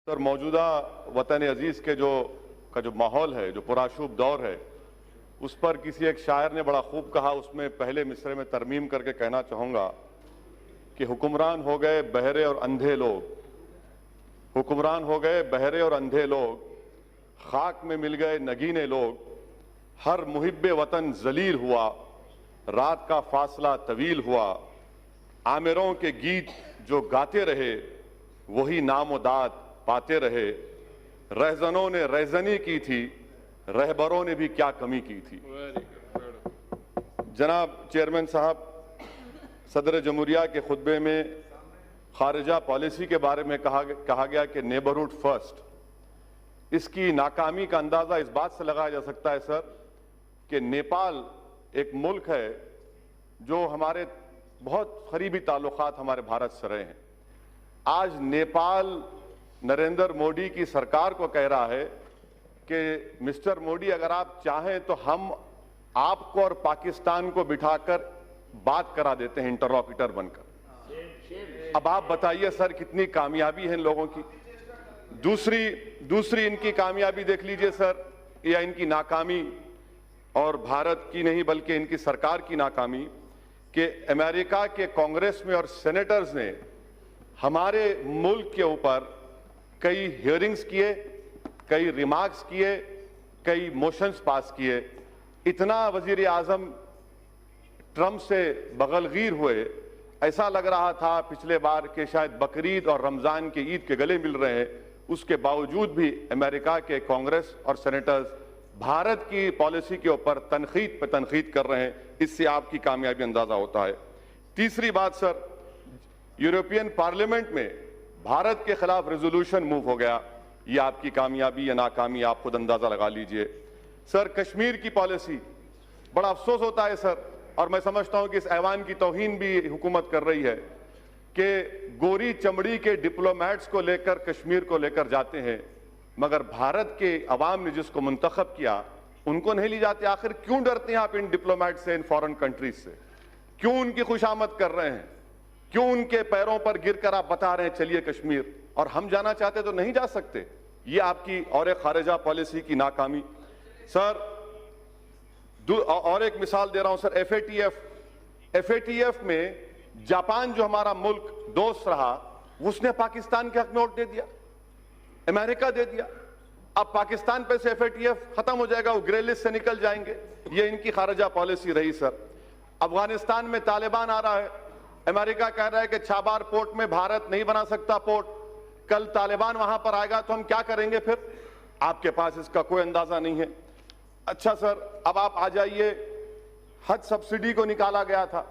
Sir, मौजूदा वतन अजीज के जो माहौल है, जो पुराशूब दौर है, उस पर किसी एक शायर ने बड़ा खूब कहा। उसमें पहले मिसरे में तरमीम करके कहना चाहूंगा कि हुक्मरान हो गए बहरे और अंधे लोग, हुक्मरान हो गए बहरे और अंधे लोग, खाक में मिल गए नगीने लोग, हर मुहिब्बे वतन जलील हुआ, रात का फासला तवील हुआ, आमिरों के गीत जो गाते रहे वही नाम दाद पाते रहे, रहजनों ने रहजनी की थी, रहबरों ने भी क्या कमी की थी। जनाब चेयरमैन साहब, सदर जमहूरिया के खुतबे में खारिजा पॉलिसी के बारे में कहा गया कि नेबरहुड फर्स्ट। इसकी नाकामी का अंदाजा इस बात से लगाया जा सकता है सर कि नेपाल एक मुल्क है जो हमारे बहुत करीबी ताल्लुकात हमारे भारत से रहे हैं। आज नेपाल नरेंद्र मोदी की सरकार को कह रहा है कि मिस्टर मोदी, अगर आप चाहें तो हम आपको और पाकिस्तान को बिठाकर बात करा देते हैं इंटरलॉक्यूटर बनकर। अब आप बताइए सर, कितनी कामयाबी है इन लोगों की। दूसरी इनकी कामयाबी देख लीजिए सर, या इनकी नाकामी, और भारत की नहीं बल्कि इनकी सरकार की नाकामी, कि अमेरिका के कांग्रेस में और सेनेटर्स ने हमारे मुल्क के ऊपर कई हियरिंग्स किए, कई रिमार्क्स किए, कई मोशंस पास किए। इतना वजीर आजम ट्रंप से बगलगीर हुए, ऐसा लग रहा था पिछले बार कि शायद बकरीद और रमजान के ईद के गले मिल रहे हैं। उसके बावजूद भी अमेरिका के कांग्रेस और सेनेटर्स भारत की पॉलिसी के ऊपर तनकीद पर तनकीद कर रहे हैं। इससे आपकी कामयाबी अंदाजा होता है। तीसरी बात सर, यूरोपियन पार्लियामेंट में भारत के खिलाफ रेजोल्यूशन मूव हो गया। ये आपकी कामयाबी या नाकामी आप खुद अंदाजा लगा लीजिए। सर, कश्मीर की पॉलिसी, बड़ा अफसोस होता है सर, और मैं समझता हूं कि इस ऐवान की तौहीन भी हुकूमत कर रही है कि गोरी चमड़ी के डिप्लोमेट्स को लेकर कश्मीर को लेकर जाते हैं, मगर भारत के अवाम ने जिसको मुंतखब किया उनको नहीं ली जाती। आखिर क्यों डरते हैं आप इन डिप्लोमेट से, इन फॉरेन कंट्रीज से? क्यों उनकी खुशामद कर रहे हैं? क्यों उनके पैरों पर गिरकर आप बता रहे हैं चलिए कश्मीर, और हम जाना चाहते तो नहीं जा सकते? ये आपकी और एक खारिजा पॉलिसी की नाकामी। सर, और एक मिसाल दे रहा हूं सर, एफएटीएफ में जापान जो हमारा मुल्क दोस्त रहा, उसने पाकिस्तान के हक में वोट दे दिया, अमेरिका दे दिया। अब पाकिस्तान पे से एफएटीएफ खत्म हो जाएगा, वो ग्रे लिस्ट से निकल जाएंगे। ये इनकी खारिजा पॉलिसी रही सर। अफगानिस्तान में तालिबान आ रहा है, अमेरिका कह रहा है कि छाबार पोर्ट में भारत नहीं बना सकता पोर्ट। कल तालिबान वहां पर आएगा तो हम क्या करेंगे फिर? आपके पास इसका कोई अंदाजा नहीं है। अच्छा सर, अब आप आ जाइए, हज सब्सिडी को निकाला गया था,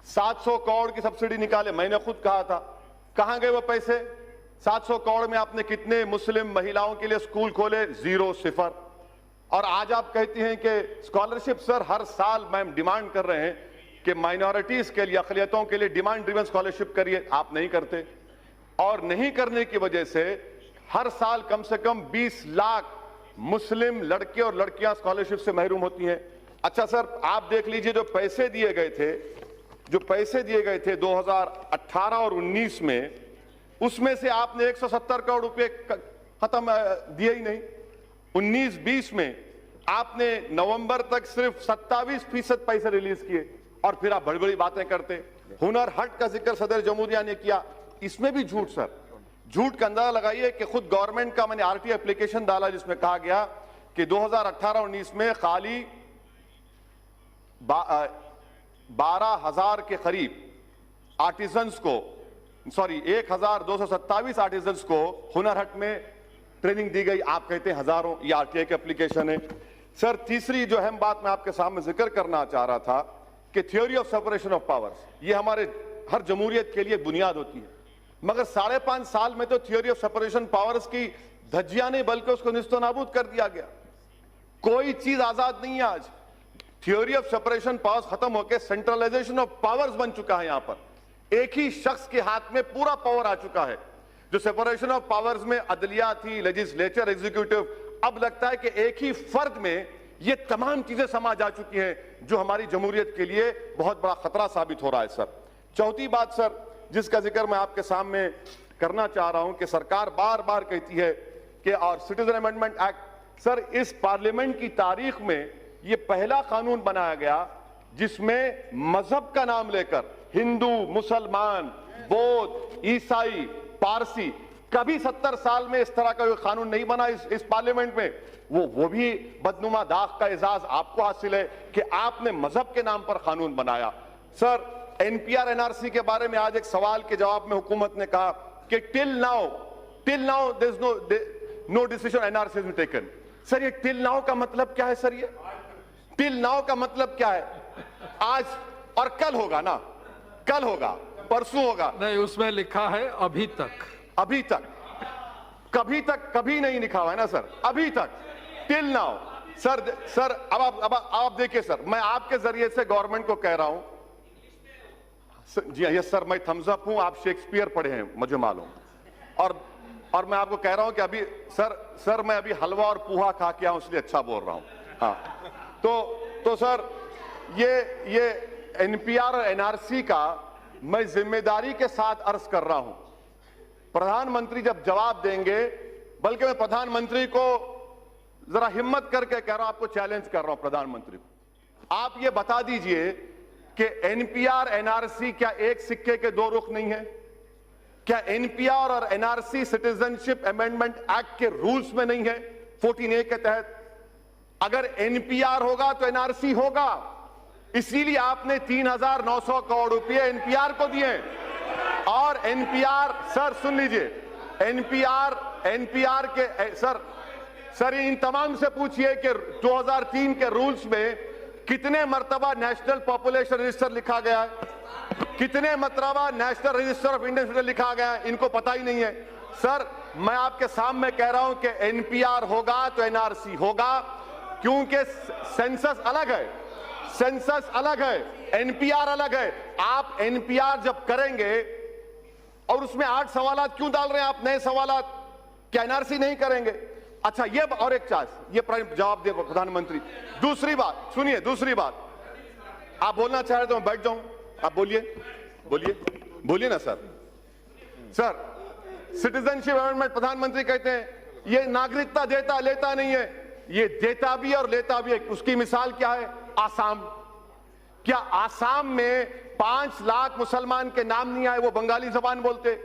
700 करोड़ की सब्सिडी निकाले। मैंने खुद कहा था, कहां गए वो पैसे? 700 करोड़ में आपने कितने मुस्लिम महिलाओं के लिए स्कूल खोले? 0, 0। और आज आप कहती हैं कि स्कॉलरशिप। सर, हर साल मैम डिमांड कर रहे हैं कि माइनॉरिटीज के लिए, अक़लियतों के लिए डिमांड ड्रिवन स्कॉलरशिप करिए, आप नहीं करते। और नहीं करने की वजह से हर साल कम से कम 20 लाख मुस्लिम लड़के और लड़कियां स्कॉलरशिप से महरूम होती हैं। अच्छा सर, आप देख लीजिए, जो पैसे दिए गए थे 2018 और 19 में, उसमें से आपने 170 करोड़ रुपए खत्म दिए ही नहीं। 19-20 में आपने नवंबर तक सिर्फ 27% पैसे रिलीज किए, और फिर आप बड़ी बड़ी बातें करते। हुनर हट का जिक्र सदर जमहूरिया ने किया, इसमें भी झूठ सर। झूठ का अंदाजा लगाइए कि खुद गवर्नमेंट का मैंने आरटीआई एप्लीकेशन डाला जिसमें कहा गया कि 2018-19 में खाली 12,000 के करीब आर्टिजन्स को, 1,227 आर्टिजन्स को हुनर हट में ट्रेनिंग दी गई। आप कहते हैं हजारों। ये आरटीआई का एप्लीकेशन है सर। तीसरी जो अहम बात मैं आपके सामने जिक्र करना चाह रहा था कि theory of separation of powers, ये हमारे हर जमहूरियत के लिए बुनियाद होती है, मगर 5.5 साल में तो थ्योरी ऑफ सेपरेशन पावर्स की धज्जियां नहीं बल्कि उसको निस्तो नाबूद कर दिया गया। कोई चीज आजाद नहीं है आज। थ्योरी ऑफ सेपरेशन पावर्स खत्म होकर सेंट्रलाइजेशन ऑफ पावर्स बन चुका है। यहां पर एक ही शख्स के हाथ में पूरा पावर आ चुका है। जो सेपरेशन ऑफ पावर्स में अदलिया थी, लेजिस्लेचर, एग्जीक्यूटिव, अब लगता है कि एक ही फर्द में ये तमाम चीजें समा जा चुकी हैं, जो हमारी जमहूरियत के लिए बहुत बड़ा खतरा साबित हो रहा है सर। चौथी बात सर, जिसका जिक्र मैं आपके सामने करना चाह रहा हूं कि सरकार बार बार कहती है कि और सिटीजन अमेंडमेंट एक्ट, सर इस पार्लियामेंट की तारीख में यह पहला कानून बनाया गया जिसमें मजहब का नाम लेकर हिंदू, मुसलमान, बौद्ध, ईसाई, पारसी, कभी 70 साल में इस तरह का कोई कानून नहीं बना इस पार्लियामेंट में। वो भी बदनुमा दाग का एजाज आपको हासिल है कि आपने मजहब के नाम पर कानून बनाया। सर एनपीआर एनआरसी के बारे में आज एक सवाल के जवाब में हुकूमत ने कहा कि till now there is no decision NRC has taken. Sir ये टिल नाउ का मतलब क्या है? सर ये टिल नाउ का मतलब क्या है? आज और कल होगा ना, कल होगा, परसों होगा नहीं, उसमें लिखा है अभी तक। अभी तक, कभी तक कभी नहीं लिखा हुआ है ना सर, अभी तक, टिल नाउ। सर अब आप देखिए सर, मैं आपके जरिए से गवर्नमेंट को कह रहा हूं, जी यस सर, मैं थम्स अप हूं, आप शेक्सपियर पढ़े हैं मुझे मालूम, और मैं आपको कह रहा हूं कि अभी सर मैं अभी हलवा और पूहा खा के आऊं इसलिए अच्छा बोल रहा हूं। हाँ तो सर ये एनपीआर और एनआरसी का मैं जिम्मेदारी के साथ अर्ज कर रहा हूं। प्रधानमंत्री जब जवाब देंगे, बल्कि मैं प्रधानमंत्री को जरा हिम्मत करके कह रहा हूं, आपको चैलेंज कर रहा हूं प्रधानमंत्री को, आप ये बता दीजिए कि एनपीआर एनआरसी क्या एक सिक्के के दो रुख नहीं है? क्या एनपीआर और एनआरसी सिटीजनशिप अमेंडमेंट एक्ट के रूल्स में नहीं है 14A के तहत? अगर एनपीआर होगा तो एनआरसी होगा, इसीलिए आपने 3,900 करोड़ रुपए एनपीआर को दिए। और एनपीआर, सर सुन लीजिए, एनपीआर के सर इन तमाम से पूछिए कि 2003 के रूल्स में कितने मर्तबा नेशनल पॉपुलेशन रजिस्टर लिखा गया है, कितने मर्तबा national register of Indian citizen लिखा गया है, इनको पता ही नहीं है। सर मैं आपके सामने कह रहा हूं कि एनपीआर होगा तो एनआरसी होगा, क्योंकि सेंसस अलग है, सेंसस अलग है, एनपीआर अलग है। आप एनपीआर जब करेंगे और उसमें 8 सवालात क्यों डाल रहे हैं आप, नए सवालात? क्या एनआरसी नहीं करेंगे? अच्छा ये और एक चांस, ये जवाब दे प्रधानमंत्री। दूसरी बात सुनिए, दूसरी बात, आप बोलना चाह रहे तो मैं बैठ जाऊं, आप बोलिए ना सर। सिटीजनशिप अमेंडमेंट, प्रधानमंत्री कहते हैं ये नागरिकता देता लेता नहीं है, ये देता भी और लेता भी है। उसकी मिसाल क्या है? आसाम। क्या आसाम में 5 लाख मुसलमान के नाम नहीं आए, वो बंगाली जबान बोलते?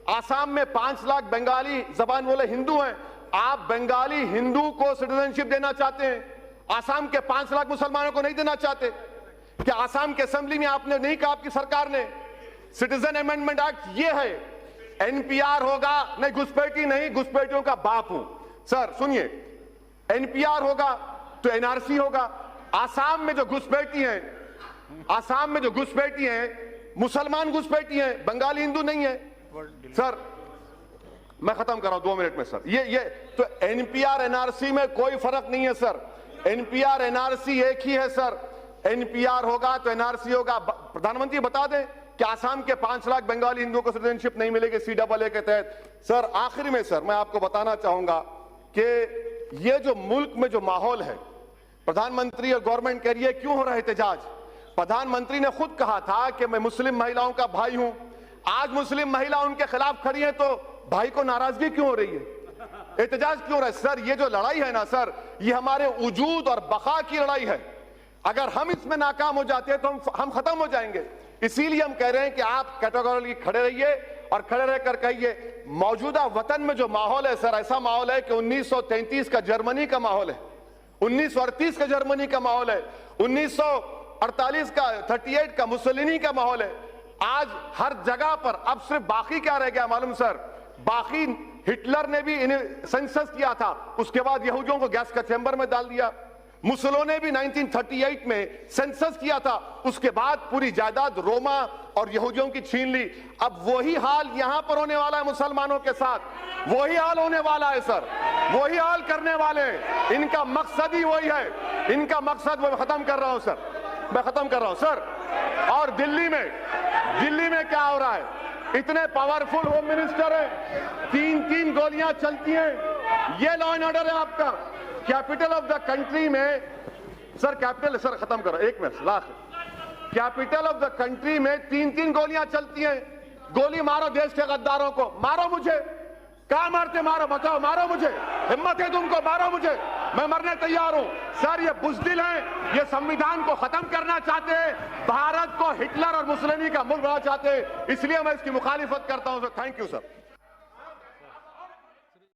आसाम में 5 लाख बंगाली जबान बोले हिंदू हैं, आप बंगाली हिंदू को सिटीजनशिप देना चाहते हैं, आसाम के 5 लाख मुसलमानों को नहीं देना चाहते? क्या आसाम के असेंबली में आपने नहीं कहा, आपकी सरकार ने? सिटीजन अमेंडमेंट एक्ट ये है, एनपीआर होगा नहीं, घुसपैठी नहीं, घुसपैठियों का बाप हूं। सर सुनिए, एनपीआर होगा तो एनआरसी होगा। आसाम में जो घुसपैठी हैं, मुसलमान घुसपैठी हैं, बंगाली हिंदू नहीं है। सर मैं खत्म कर रहा हूं 2 मिनट में सर। ये तो एनपीआर एनआरसी में कोई फर्क नहीं है सर, एनपीआर एनआरसी एक ही है सर। एनपीआर होगा तो एनआरसी होगा। प्रधानमंत्री बता दें कि आसाम के 5 लाख बंगाली हिंदुओं को सिटीजनशिप नहीं मिलेगी CAA के तहत। सर आखिर में सर मैं आपको बताना चाहूंगा कि ये जो मुल्क में जो माहौल है, प्रधानमंत्री और गवर्नमेंट कह रही है क्यों हो रहा है एहतजाज? प्रधानमंत्री ने खुद कहा था कि मैं मुस्लिम महिलाओं का भाई हूं। आज मुस्लिम महिला उनके खिलाफ खड़ी है तो भाई को नाराजगी क्यों हो रही है, एहतजाज क्यों हो रहा है? सर ये जो लड़ाई है ना सर, ये हमारे वजूद और बका की लड़ाई है। अगर हम इसमें नाकाम हो जाते हैं तो हम खत्म हो जाएंगे। इसीलिए हम कह रहे हैं कि आप कैटेगोरिकली खड़े रहिए और खड़े रहकर कहिए, मौजूदा वतन में जो माहौल है सर, ऐसा माहौल है कि 1933 का जर्मनी का माहौल है, 1938 का जर्मनी का माहौल है, 1948 का 38 का मुसोलिनी का माहौल है। आज हर जगह पर अब सिर्फ बाकी क्या रह गया मालूम सर? बाकी हिटलर ने भी इन्हें सेंसस किया था, उसके बाद यहूदियों को गैस का चैम्बर में डाल दिया। मुसोलिनी ने भी 1938 में सेंसस किया था, उसके बाद पूरी जायदाद रोमा और यहूदियों की छीन ली। अब वही हाल यहां पर होने वाला है मुसलमानों के साथ, वही हाल होने वाला है सर, वही हाल करने वाले हैं। इनका मकसद ही वही है, इनका मकसद वो खत्म कर रहा हूं सर, मैं खत्म कर रहा हूं सर। और दिल्ली में क्या हो रहा है? इतने पावरफुल होम मिनिस्टर है, 3-3 गोलियां चलती हैं, ये लॉ एंड ऑर्डर है आपका। कैपिटल ऑफ द कंट्री में सर, कैपिटल सर खत्म करो, 1 minute last, capital of the country में 3-3 गोलियां चलती हैं, गोली मारो देश के गद्दारों को, मारो मुझे, कहां मारते, मारो, बताओ, मारो मुझे, हिम्मत है तुमको, मारो मुझे, मैं मरने तैयार हूं। सर ये बुज़दिल हैं, ये संविधान को खत्म करना चाहते हैं, भारत को हिटलर और मुसोलिनी का मुल्क बनाना चाहते हैं, इसलिए मैं इसकी मुखालिफत करता हूं सर। Thank you sir.